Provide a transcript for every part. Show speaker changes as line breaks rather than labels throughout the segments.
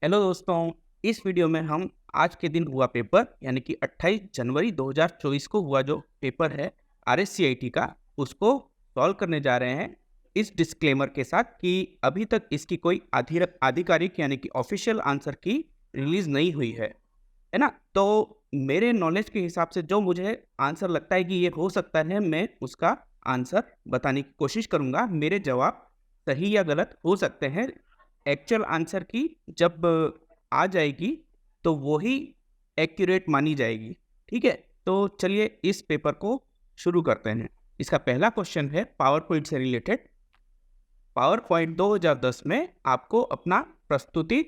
Hello दोस्तों, इस video में हम आज के दिन हुआ पेपर यानी कि 28 जनवरी 2024 को हुआ जो पेपर है आरएससीआईटी का, उसको सॉल्व करने जा रहे हैं इस डिस्क्लेमर के साथ कि अभी तक इसकी कोई आधिकारिक यानी कि ऑफिशियल आंसर की रिलीज नहीं हुई है ना। तो मेरे नॉलेज के हिसाब से जो मुझे आंसर लगता है कि ये हो सकता है, मैं उसका आंसर बताने की कोशिश करूंगा। मेरे जवाब सही या गलत हो सकते हैं। एक्चुअल आंसर की जब आ जाएगी तो वो ही एक्यूरेट मानी जाएगी। ठीक है, तो चलिए इस पेपर को शुरू करते हैं। इसका पहला क्वेश्चन है पावर पॉइंट से रिलेटेड। पावर पॉइंट 2010 में आपको अपना प्रस्तुति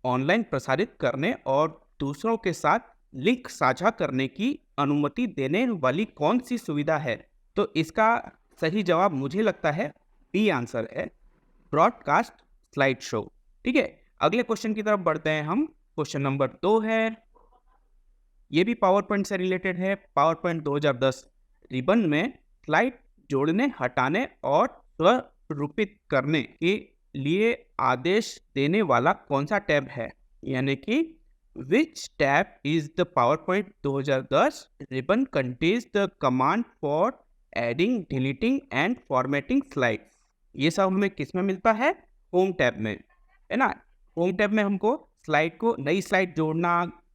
ऑनलाइन प्रसारित करने और दूसरों के साथ लिंक साझा करने की अनुमति देने वाली कौन सी सुविधा है? तो इसका सही जवाब मुझे लगता है बी आंसर है, ब्रॉडकास्ट स्लाइड शो। ठीक है, अगले क्वेश्चन की तरफ बढ़ते हैं हम। क्वेश्चन नंबर 2 है, ये भी पावर पॉइंट से रिलेटेड है। पावर पॉइंट 2010 रिबन में स्लाइड जोड़ने, हटाने और स्वरूपित करने के लिए आदेश देने वाला कौन सा टैब है? यानी कि विच tab is the power point 2010 ribbon contains the command for adding, deleting and formatting slides. ये सब हमें किस में मिलता है? होम टैब में, है ना। होम टैब में हमको स्लाइड को, नई स्लाइड जोड़ना,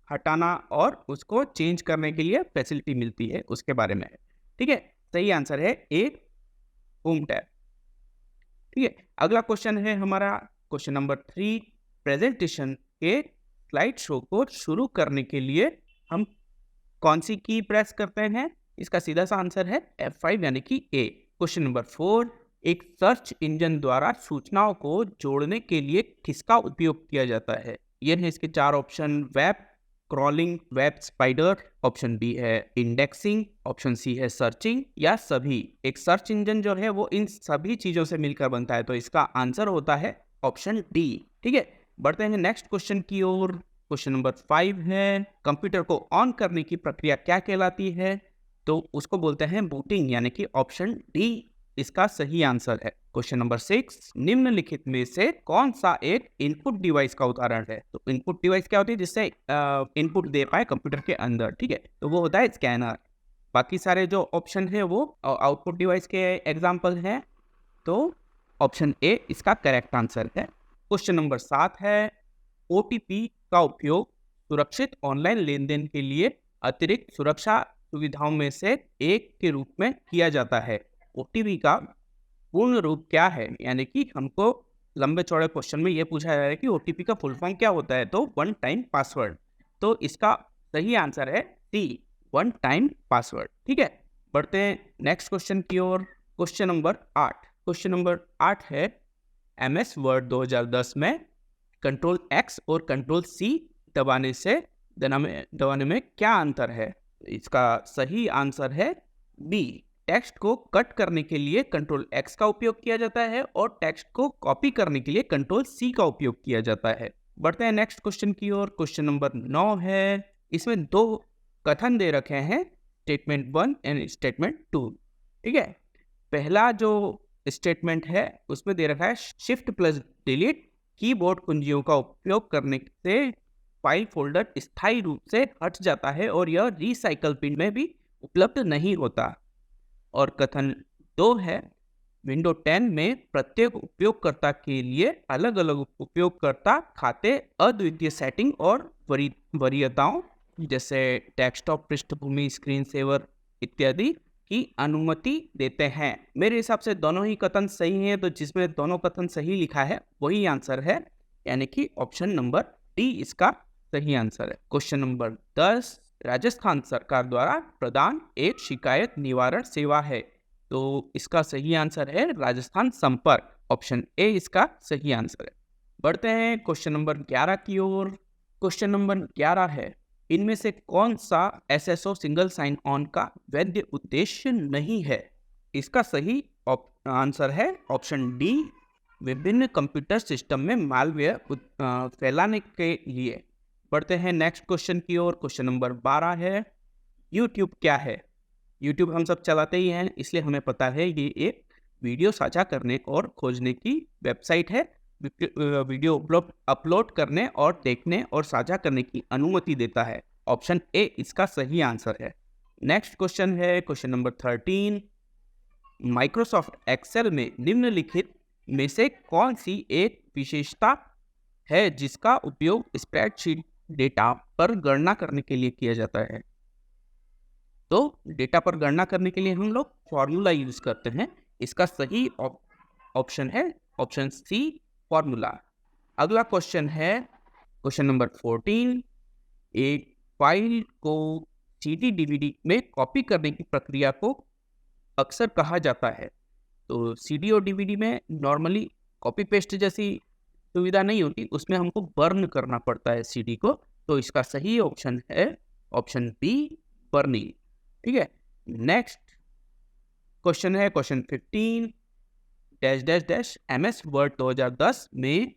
हटाना और उसको चेंज करने के लिए फैसिलिटी मिलती है, उसके बारे में है। ठीक है, सही आंसर है ए, होम टैब। ठीक है, अगला क्वेश्चन है हमारा क्वेश्चन नंबर 3। प्रेजेंटेशन के स्लाइड शो को शुरू करने के लिए हम कौन सी की प्रेस करते हैं? इसका सीधा सा आंसर है F5 यानी कि ए। क्वेश्चन नंबर 4, एक सर्च इंजन द्वारा सूचनाओं को जोड़ने के लिए किसका उपयोग किया जाता है? ये है इसके 4 option. Web crawling, web spider, option B है इंडेक्सिंग, ऑप्शन सी है सर्चिंग, या सभी। एक सर्च इंजन जो है वो इन सभी चीजों से मिलकर बनता है, तो इसका आंसर होता है ऑप्शन डी। ठीक है, बढ़ते हैं नेक्स्ट क्वेश्चन की ओर। क्वेश्चन नंबर 5 है, कंप्यूटर को ऑन करने की प्रक्रिया क्या कहलाती है? तो उसको बोलते हैं बूटिंग, यानी कि ऑप्शन डी इसका सही आंसर है। क्वेश्चन नंबर 6, निम्नलिखित में से कौन सा एक इनपुट डिवाइस का उदाहरण है? तो इनपुट डिवाइस क्या होती है जिससे इनपुट दे पाए कंप्यूटर के अंदर? ठीक है, तो वो होता है स्कैनर। बाकी सारे जो ऑप्शन है वो आउटपुट डिवाइस के एग्जाम्पल हैं, तो ऑप्शन ए इसका करेक्ट आंसर है। क्वेश्चन नंबर 7 है, ओटीपी का उपयोग सुरक्षित ऑनलाइन लेन देन के लिए अतिरिक्त सुरक्षा सुविधाओं में से एक के रूप में किया जाता है। ओटीपी का पूर्ण रूप क्या है? यानी कि हमको लंबे चौड़े क्वेश्चन में ये पूछा जा रहा है कि ओटीपी का फुल फॉर्म क्या होता है? तो वन टाइम पासवर्ड। तो इसका सही आंसर है सी, वन टाइम पासवर्ड। ठीक है, बढ़ते हैं नेक्स्ट क्वेश्चन की ओर। Question number 8। क्वेश्चन नंबर 8 है, एमएस वर्ड 2010 में कंट्रोल एक्स और कंट्रोल सी दबाने में क्या अंतर है? इसका सही आंसर है बी, टेक्स्ट को कट करने के लिए कंट्रोल एक्स का उपयोग किया जाता है और टेक्स्ट को कॉपी करने के लिए कंट्रोल सी का उपयोग किया जाता है। बढ़ते हैं नेक्स्ट क्वेश्चन की ओर। क्वेश्चन नंबर 9 है, इसमें 2 कथन दे रखे हैं, स्टेटमेंट 1 एंड स्टेटमेंट 2। ठीक है, पहला जो स्टेटमेंट है उसमें दे रखा है शिफ्ट प्लस डिलीट कीबोर्ड कुंजियों का उपयोग करने से फाइल फोल्डर स्थायी रूप से हट जाता है और यह रिसाइकल बिन में भी उपलब्ध नहीं होता। और कथन 2 है, विंडो 10 में प्रत्येक उपयोगकर्ता के लिए अलग अलग उपयोगकर्ता खाते अद्वितीय सेटिंग और वरीयताओं जैसे डेस्कटॉप पृष्ठभूमि, स्क्रीन सेवर इत्यादि की अनुमति देते हैं। मेरे हिसाब से दोनों ही कथन सही हैं, तो जिसमें दोनों कथन सही लिखा है वही आंसर है, यानी कि ऑप्शन नंबर डी इसका सही आंसर है। क्वेश्चन नंबर 10, राजस्थान सरकार द्वारा प्रदान एक शिकायत निवारण सेवा है, तो इसका सही आंसर है राजस्थान संपर्क, ऑप्शन ए इसका सही आंसर है। बढ़ते हैं क्वेश्चन नंबर 11 की ओर। क्वेश्चन नंबर 11 है, इनमें से कौन सा एसएसओ सिंगल साइन ऑन का वैध उद्देश्य नहीं है? इसका सही आंसर है ऑप्शन डी, विभिन्न कंप्यूटर सिस्टम में मालवेयर फैलाने के लिए। बढ़ते हैं नेक्स्ट क्वेश्चन की ओर। क्वेश्चन नंबर 12 है, यूट्यूब क्या है? यूट्यूब हम सब चलाते ही हैं, इसलिए हमें पता है ये एक वीडियो साझा करने और खोजने की वेबसाइट है वीडियो अपलोड करने और देखने और साझा करने की अनुमति देता है। ऑप्शन ए इसका सही आंसर है। नेक्स्ट क्वेश्चन है क्वेश्चन नंबर 13। माइक्रोसॉफ्ट एक्सेल में निम्नलिखित में से कौन सी एक विशेषता है जिसका उपयोग स्प्रेडशीट डेटा पर गणना करने के लिए किया जाता है? तो डेटा पर गणना करने के लिए हम लोग फॉर्मूला यूज करते हैं। इसका सही ऑप्शन है ऑप्शन सी फॉर्मूला। अगला क्वेश्चन है क्वेश्चन नंबर 14। एक फाइल को सीडी डीवीडी में कॉपी करने की प्रक्रिया को अक्सर कहा जाता है। तो सीडी और डीवीडी में नॉर्मली कॉपी पेस्ट जैसी सुविधा नहीं होती, उसमें हमको बर्न करना पड़ता है सीडी को। तो इसका सही ऑप्शन है ऑप्शन बी बर्निंग। ठीक है। नेक्स्ट क्वेश्चन है question 15। Dash dash dash MS Word 2010 में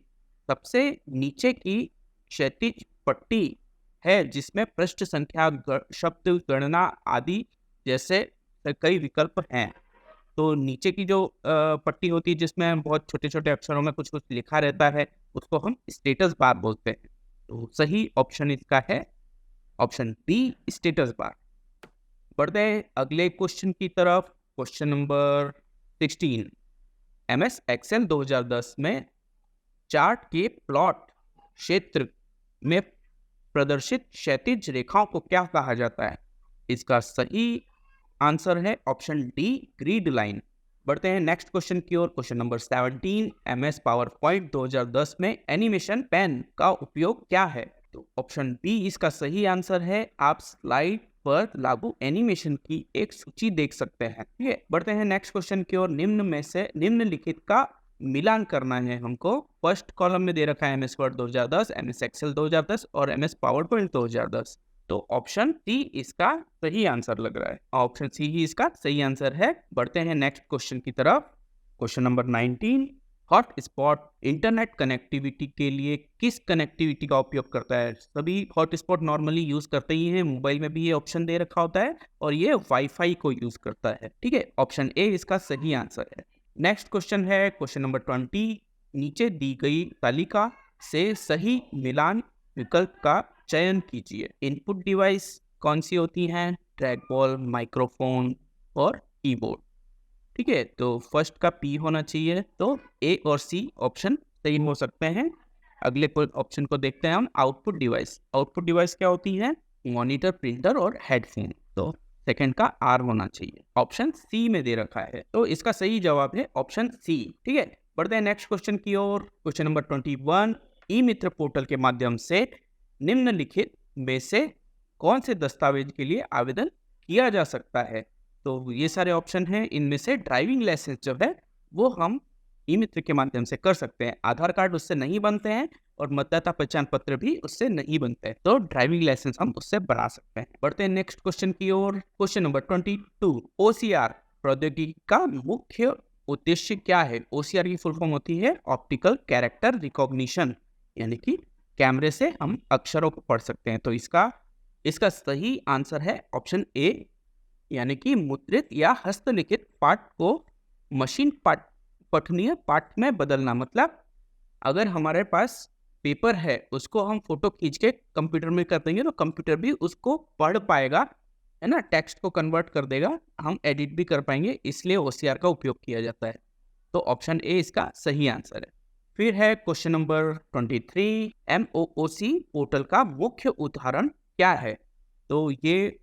सबसे नीचे की क्षैतिज पट्टी है जिसमें पृष्ठ संख्या, शब्द गणना आदि जैसे कई विकल्प हैं। तो नीचे की जो पट्टी होती है जिसमें बहुत छोटे छोटे अक्षरों में कुछ कुछ लिखा रहता है, उसको हम स्टेटस बार बोलते हैं। तो सही ऑप्शन इसका है ऑप्शन बी स्टेटस बार। बढ़ते हैं अगले क्वेश्चन की तरफ। Question number 16। एमएस एक्सेल 2010 में चार्ट के प्लॉट क्षेत्र में प्रदर्शित क्षैतिज रेखाओं को क्या कहा जाता है? इसका सही आंसर है ऑप्शन डी ग्रिड लाइन। बढ़ते हैं नेक्स्ट क्वेश्चन की ओर। Question number 17। MS PowerPoint 2010 में एनिमेशन पेन का उपयोग क्या है? तो ऑप्शन बी इसका सही आंसर है। आप स्लाइड पर लागू एनिमेशन की एक सूची देख सकते हैं। ठीक है। बढ़ते हैं नेक्स्ट क्वेश्चन की ओर। निम्न में से निम्नलिखित का मिलान करना है हमको। फर्स्ट कॉलम में दे रखा है एमएस वर्ड 2010, एमएस एक्सेल 2010 और एमएस पावर पॉइंट 2010। तो ऑप्शन सी इसका सही आंसर लग रहा है। ऑप्शन सी ही इसका सही आंसर है। बढ़ते हैं नेक्स्ट क्वेश्चन की तरफ। Question number 19। Hotspot internet connectivity के लिए किस कनेक्टिविटी का उपयोग करता है? सभी हॉटस्पॉट नॉर्मली यूज करते ही हैं, मोबाइल में भी ये ऑप्शन दे रखा होता है और ये वाईफाई को यूज करता है। ठीक है। ऑप्शन ए इसका सही आंसर है। नेक्स्ट क्वेश्चन है क्वेश्चन नंबर 20। नीचे दी गई तालिका से सही मिलान विकल्प का चयन कीजिए। इनपुट डिवाइस कौन सी होती हैं? ट्रैक बॉल, माइक्रोफोन और कीबोर्ड। ठीक है। तो फर्स्ट का पी होना चाहिए, तो ए और सी ऑप्शन सही हो सकते हैं। अगले ऑप्शन को देखते हैं हम। Output device. आउटपुट डिवाइस क्या होती है? मॉनिटर, प्रिंटर और हेडफोन। तो सेकंड का आर होना चाहिए। ऑप्शन सी में दे रखा है, तो इसका सही जवाब है ऑप्शन सी। ठीक है। बढ़ते हैं नेक्स्ट क्वेश्चन की ओर। Question number 21। E Mitra portal के माध्यम से निम्नलिखित में से कौन से दस्तावेज के लिए आवेदन किया जा सकता है? तो ये सारे ऑप्शन हैं। इनमें से ड्राइविंग लाइसेंस जो है वो हम ई मित्र के माध्यम से कर सकते हैं। आधार कार्ड उससे नहीं बनते हैं और मतदाता पहचान पत्र भी उससे नहीं बनते हैं, तो ड्राइविंग लाइसेंस हम उससे बना सकते हैं। बढ़ते हैं नेक्स्ट क्वेश्चन की ओर। Question number 22। ओसीआर प्रौद्योगिकी का मुख्य उद्देश्य क्या है? ओसीआर की फुल फॉर्म होती है ऑप्टिकल कैरेक्टर रिकॉग्निशन, यानी कि कैमरे से हम अक्षरों को पढ़ सकते हैं। तो इसका सही आंसर है ऑप्शन ए, यानी कि मुद्रित या हस्तलिखित पाठ को मशीन पठनीय पाठ में बदलना। मतलब अगर हमारे पास पेपर है, उसको हम फोटो खींच के कंप्यूटर में कर देंगे तो कंप्यूटर भी उसको पढ़ पाएगा, है ना, टेक्स्ट को कन्वर्ट कर देगा, हम एडिट भी कर पाएंगे, इसलिए ओसीआर का उपयोग किया जाता है। तो ऑप्शन ए इसका सही आंसर है। फिर है क्वेश्चन नंबर 23। एमओओसी पोर्टल का मुख्य उदाहरण क्या है? तो ये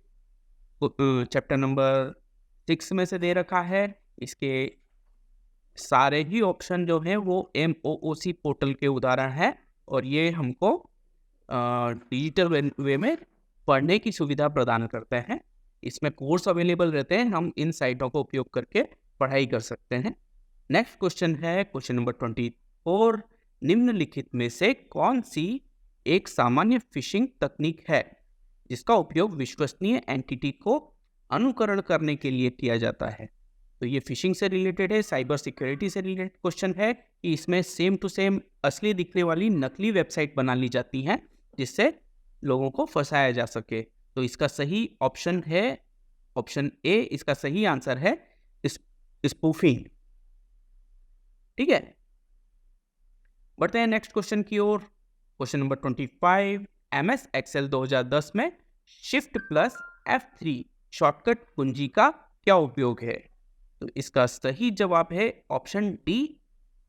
चैप्टर नंबर 6 में से दे रखा है। इसके सारे ही ऑप्शन जो हैं वो एमओओसी पोर्टल के उदाहरण हैं और ये हमको डिजिटल वे में पढ़ने की सुविधा प्रदान करते हैं। इसमें कोर्स अवेलेबल रहते हैं, हम इन साइटों का उपयोग करके पढ़ाई कर सकते हैं। नेक्स्ट क्वेश्चन है क्वेश्चन नंबर 24। निम्नलिखित में से कौन सी एक सामान्य फिशिंग तकनीक है जिसका उपयोग विश्वसनीय एंटिटी को अनुकरण करने के लिए किया जाता है? तो ये फिशिंग से रिलेटेड है, साइबर सिक्योरिटी से रिलेटेड क्वेश्चन है कि इसमें सेम टू सेम असली दिखने वाली नकली वेबसाइट बना ली जाती हैं जिससे लोगों को फंसाया जा सके। तो इसका सही ऑप्शन है ऑप्शन ए, इसका सही आंसर है स्पूफिंग। ठीक है। बढ़ते हैं नेक्स्ट क्वेश्चन की ओर। क्वेश्चन नंबर 25, MS Excel 2010 में शिफ्ट प्लस F3 शॉर्टकट कुंजी का क्या उपयोग है? तो इसका सही जवाब है ऑप्शन डी,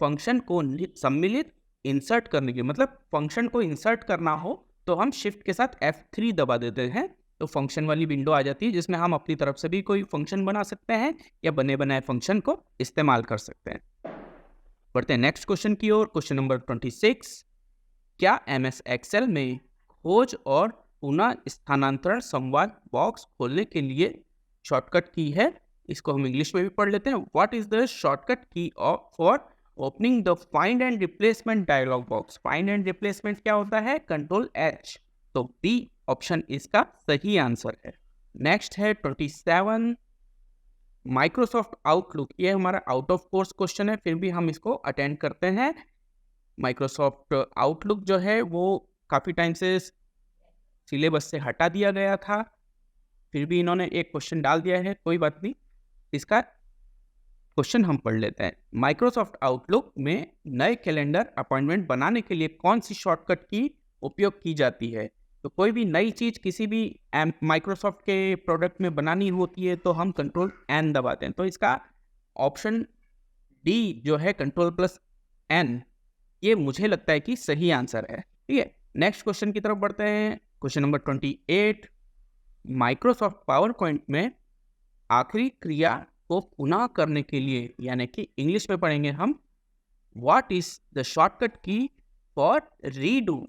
फंक्शन को सम्मिलित इंसर्ट करने के, मतलब फंक्शन को इंसर्ट करना हो तो हम शिफ्ट के साथ F3 दबा देते हैं, तो फंक्शन वाली विंडो आ जाती है जिसमें हम अपनी तरफ से भी कोई फंक्शन बना सकते हैं या बने बनाए फंक्शन को इस्तेमाल कर सकते हैं। बढ़ते हैं नेक्स्ट क्वेश्चन की ओर। क्वेश्चन नंबर 26, क्या MS Excel में खोज और पुनः स्थानांतरण संवाद बॉक्स खोलने के लिए शॉर्टकट की है? इसको हम इंग्लिश में भी पढ़ लेते हैं। What is the shortcut key for opening the find and replacement dialog box? Find and replacement क्या होता है? Control H। तो बी ऑप्शन इसका सही आंसर है। नेक्स्ट है 27, माइक्रोसॉफ्ट आउटलुक। ये हमारा आउट ऑफ कोर्स क्वेश्चन है, फिर भी हम इसको अटेंड करते हैं। माइक्रोसॉफ्ट आउटलुक जो है वो काफ़ी टाइम से सिलेबस से हटा दिया गया था, फिर भी इन्होंने एक क्वेश्चन डाल दिया है, कोई बात नहीं, इसका क्वेश्चन हम पढ़ लेते हैं। माइक्रोसॉफ्ट आउटलुक में नए कैलेंडर अपॉइंटमेंट बनाने के लिए कौन सी शॉर्टकट की उपयोग की जाती है? तो कोई भी नई चीज़ किसी भी माइक्रोसॉफ्ट के प्रोडक्ट में बनानी होती है तो हम कंट्रोल N दबाते हैं, तो इसका ऑप्शन डी जो है कंट्रोल प्लस N, ये मुझे लगता है कि सही आंसर है। ठीक है, नेक्स्ट क्वेश्चन की तरफ बढ़ते हैं। Question number 28, Microsoft power point में आखिरी क्रिया को पुनः करने के लिए, यानी कि इंग्लिश में पढ़ेंगे हम, what is the shortcut key for redo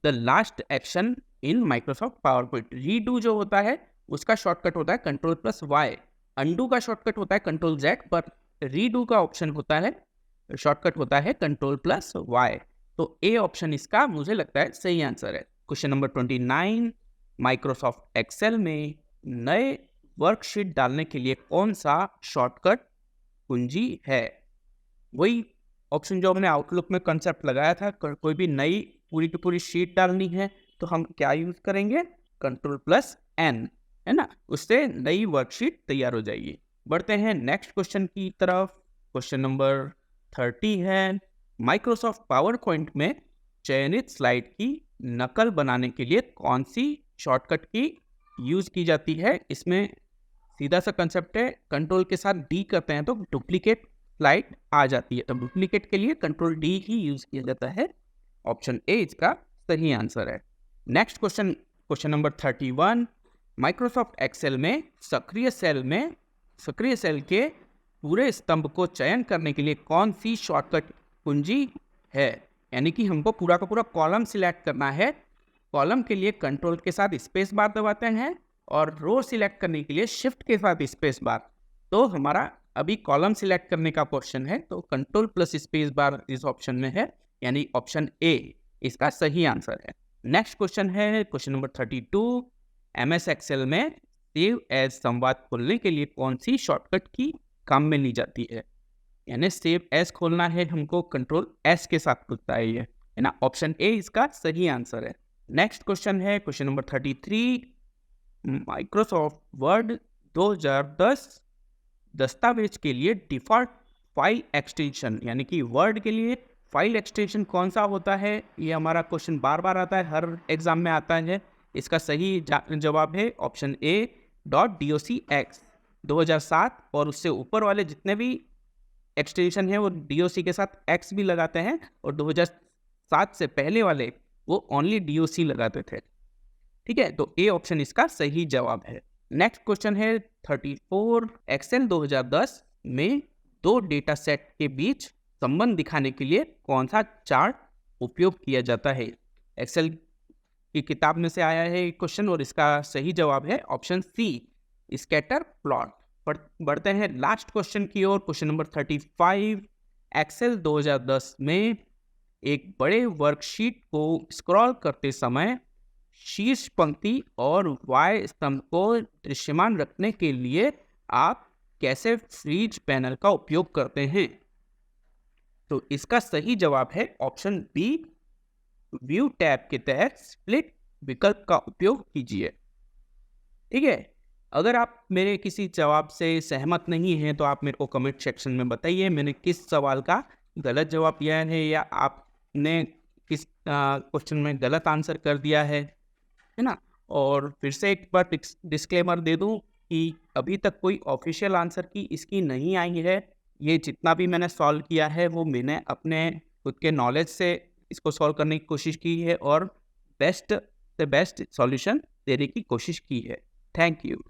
the last action in Microsoft power point? Redo जो होता है उसका शॉर्टकट होता है कंट्रोल प्लस वाई, अंडू का शॉर्टकट होता है कंट्रोल जेड, पर रीडू का ऑप्शन होता है, शॉर्टकट होता है कंट्रोल प्लस वाई। तो ए ऑप्शन इसका मुझे लगता है सही आंसर है। क्वेश्चन नंबर 29, माइक्रोसॉफ्ट एक्सेल में नए वर्कशीट डालने के लिए कौन सा शॉर्टकट कुंजी है? वही ऑप्शन जो हमने आउटलुक में कंसेप्ट लगाया था, कोई भी नई पूरी की पूरी शीट डालनी है तो हम क्या यूज करेंगे? कंट्रोल प्लस N, है ना, उससे नई वर्कशीट तैयार हो जाएगी। बढ़ते हैं नेक्स्ट क्वेश्चन की तरफ। क्वेश्चन नंबर 30 है, माइक्रोसॉफ्ट पावर पॉइंट में चयनित स्लाइड की नकल बनाने के लिए कौन सी शॉर्टकट की यूज की जाती है? इसमें सीधा सा कंसेप्ट है, कंट्रोल के साथ D करते हैं तो डुप्लीकेट स्लाइड आ जाती है, तो डुप्लीकेट के लिए कंट्रोल D ही यूज किया जाता है। ऑप्शन ए इसका सही आंसर है। Next question, question number 31, Microsoft Excel में सक्रिय सेल के पूरे स्तंभ को चयन करने के लिए कौन सी शॉर्टकट कुंजी है? यानी कि हमको पूरा का पूरा कॉलम सिलेक्ट करना है, कॉलम के लिए कंट्रोल के साथ स्पेस बार दबाते हैं और रो सिलेक्ट करने के लिए शिफ्ट के साथ स्पेस बार। तो हमारा अभी कॉलम सिलेक्ट करने का क्वेश्चन है, तो कंट्रोल प्लस स्पेस बार इस ऑप्शन में है, यानी ऑप्शन ए इसका सही आंसर है। नेक्स्ट क्वेश्चन है क्वेश्चन नंबर 32, MS एक्सेल में सेव एज संवाद खोलने के लिए कौन सी शॉर्टकट की काम में ली जाती है? यानी सेव एज खोलना है हमको, कंट्रोल S के साथ खुलता है ये, है ना, ऑप्शन ए इसका सही आंसर है। नेक्स्ट क्वेश्चन है क्वेश्चन नंबर 33, माइक्रोसॉफ्ट वर्ड 2010 दस्तावेज के लिए डिफॉल्ट फाइल एक्सटेंशन, यानी कि वर्ड के लिए फाइल एक्सटेंशन कौन सा होता है? ये हमारा क्वेश्चन बार बार आता है, हर एग्जाम में आता है। इसका सही जवाब है ऑप्शन ए .docx। 2007 और उससे ऊपर वाले जितने भी एक्सटेंशन है वो DOC के साथ X भी लगाते हैं, और 2007 से पहले वाले वो ओनली DOC लगाते थे। ठीक है, तो ए ऑप्शन इसका सही जवाब है। नेक्स्ट क्वेश्चन है 34, एक्सेल 2010 में दो डेटा सेट के बीच संबंध दिखाने के लिए कौन सा चार्ट उपयोग किया जाता है? एक्सेल की किताब में से आया है क्वेश्चन और इसका सही जवाब है ऑप्शन सी, स्कैटर प्लॉट। बढ़ते हैं लास्ट क्वेश्चन की ओर। क्वेश्चन नंबर 35, एक्सेल 2010 में एक बड़े वर्कशीट को स्क्रॉल करते समय शीर्ष पंक्ति और वाई स्तंभ को दृश्यमान रखने के लिए आप कैसे फ्रीज पैनल का उपयोग करते हैं? तो इसका सही जवाब है ऑप्शन बी, व्यू टैब के तहत स्प्लिट विकल्प का उपयोग कीजिए। ठीक है, अगर आप मेरे किसी जवाब से सहमत नहीं हैं तो आप मेरे को कमेंट सेक्शन में बताइए मैंने किस सवाल का गलत जवाब दिया है, या आप ने किस क्वेश्चन में गलत आंसर कर दिया है ना? और फिर से एक बार डिस्क्लेमर दे दूँ कि अभी तक कोई ऑफ़िशियल आंसर की इसकी नहीं आई है। ये जितना भी मैंने सॉल्व किया है वो मैंने अपने खुद के नॉलेज से इसको सॉल्व करने की कोशिश की है और बेस्ट से बेस्ट सॉल्यूशन देने की कोशिश की है। Thank you.